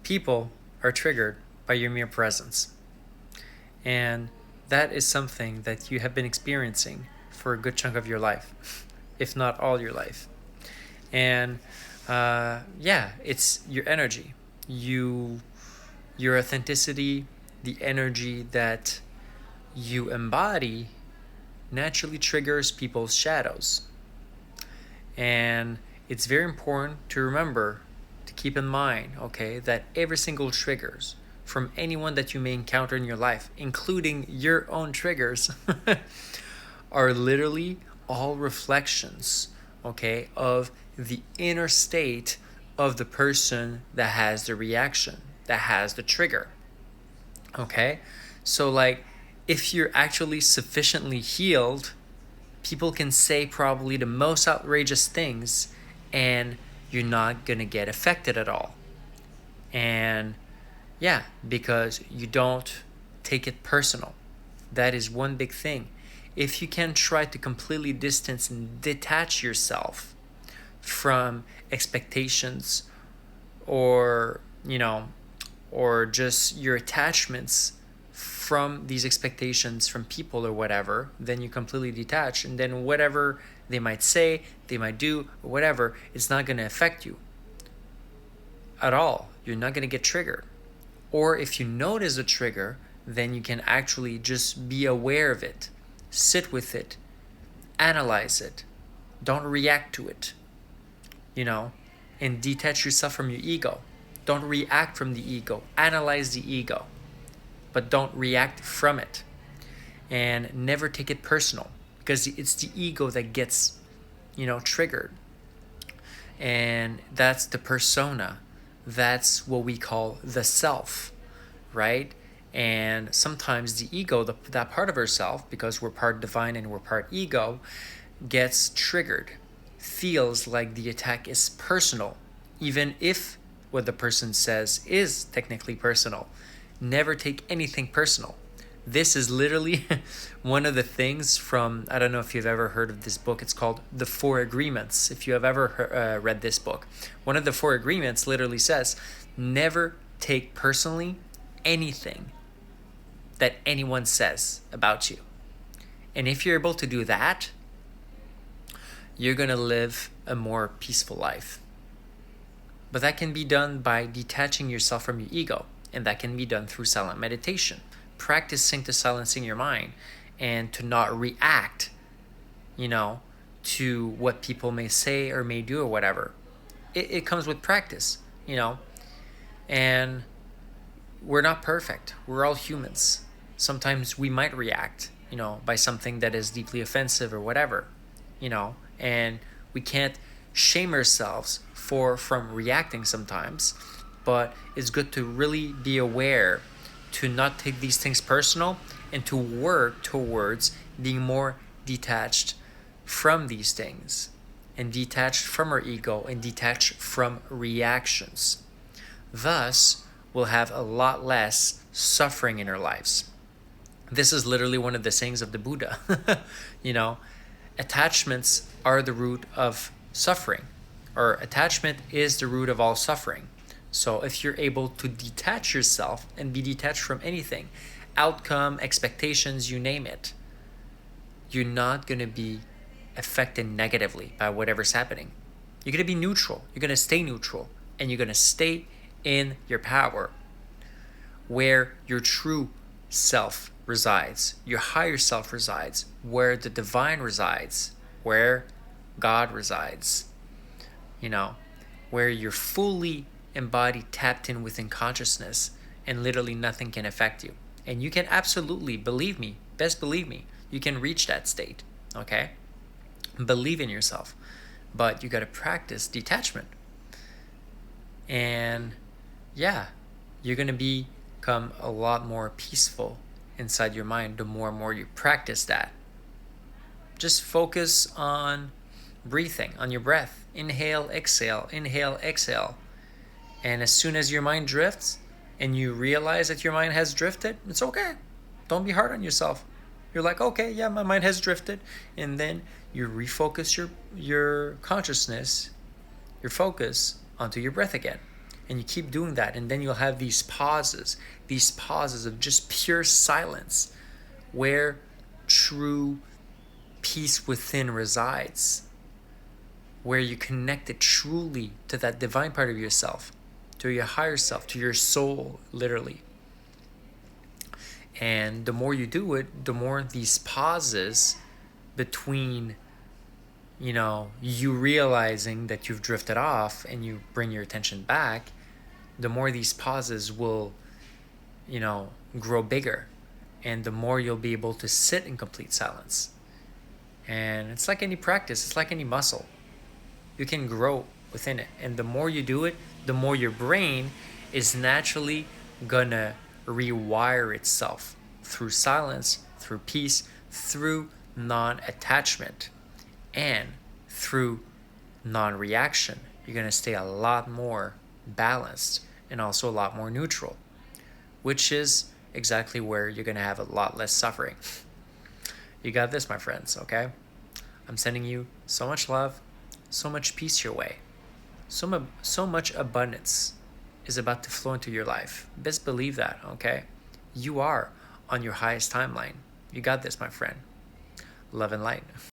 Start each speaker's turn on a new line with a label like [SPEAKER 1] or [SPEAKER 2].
[SPEAKER 1] People are triggered by your mere presence. And that is something that you have been experiencing for a good chunk of your life, if not all your life. And yeah, it's your energy, your authenticity, the energy that you embody naturally triggers people's shadows. And it's very important to remember, to keep in mind, okay, that every single triggers from anyone that you may encounter in your life, including your own triggers, are literally all reflections, okay, of the inner state of the person that has the reaction, that has the trigger. Okay? So, like, if you're actually sufficiently healed, people can say probably the most outrageous things and you're not gonna get affected at all. And yeah, because you don't take it personal. That is one big thing. If you can try to completely distance and detach yourself from expectations, or or just your attachments from these expectations from people or whatever, then you completely detach, and then whatever they might say, they might do, or whatever, it's not going to affect you at all. You're not going to get triggered. Or if you notice a trigger, then you can actually just be aware of it, sit with it, analyze it, don't react to it, and detach yourself from your ego. Don't react from the ego. Analyze the ego, but don't react from it. And never take it personal, because it's the ego that gets, triggered. And that's the persona. That's what we call the self, right? And sometimes the ego, that part of ourself, because we're part divine and we're part ego, gets triggered, feels like the attack is personal, even if what the person says is technically personal. Never take anything personal. This is literally one of the things from, I don't know if you've ever heard of this book. It's called The Four Agreements. If you have ever read this book, one of the four agreements literally says, never take personally anything that anyone says about you. And if you're able to do that, you're going to live a more peaceful life. But that can be done by detaching yourself from your ego. And that can be done through silent meditation. Practicing to silencing your mind and to not react, to what people may say or may do or whatever. It comes with practice, and we're not perfect. We're all humans. Sometimes we might react, by something that is deeply offensive or whatever, and we can't shame ourselves from reacting sometimes, but it's good to really be aware to not take these things personal and to work towards being more detached from these things and detached from our ego and detached from reactions. Thus, we'll have a lot less suffering in our lives. This is literally one of the sayings of the Buddha. Attachments are the root of suffering, or attachment is the root of all suffering. So if you're able to detach yourself and be detached from anything, outcome, expectations, you name it, you're not going to be affected negatively by whatever's happening. You're going to be neutral. You're going to stay neutral. And you're going to stay in your power, where your true self resides, your higher self resides, where the divine resides, where God resides, where you're fully embodied, tapped in within consciousness, and literally nothing can affect you. And you can absolutely, believe me, best believe me, you can reach that state, okay? Believe in yourself. But you got to practice detachment. And yeah, you're going to become a lot more peaceful inside your mind the more and more you practice that. Just focus on breathing, on your breath. Inhale, exhale, inhale, exhale. And as soon as your mind drifts and you realize that your mind has drifted, it's okay. Don't be hard on yourself. You're like, okay, yeah, my mind has drifted. And then you refocus your consciousness, your focus onto your breath again. And you keep doing that, and then you'll have these pauses of just pure silence where true peace within resides, where you connected truly to that divine part of yourself, to your higher self, to your soul, literally. And the more you do it, the more these pauses between, you realizing that you've drifted off and you bring your attention back, the more these pauses will, grow bigger. And the more you'll be able to sit in complete silence. And it's like any practice, it's like any muscle. You can grow within it. And the more you do it, the more your brain is naturally gonna rewire itself through silence, through peace, through non-attachment, and through non-reaction. You're gonna stay a lot more balanced and also a lot more neutral, which is exactly where you're gonna have a lot less suffering. You got this, my friends, okay? I'm sending you so much love, so much peace your way. So much abundance is about to flow into your life. Best believe that, okay? You are on your highest timeline. You got this, my friend. Love and light.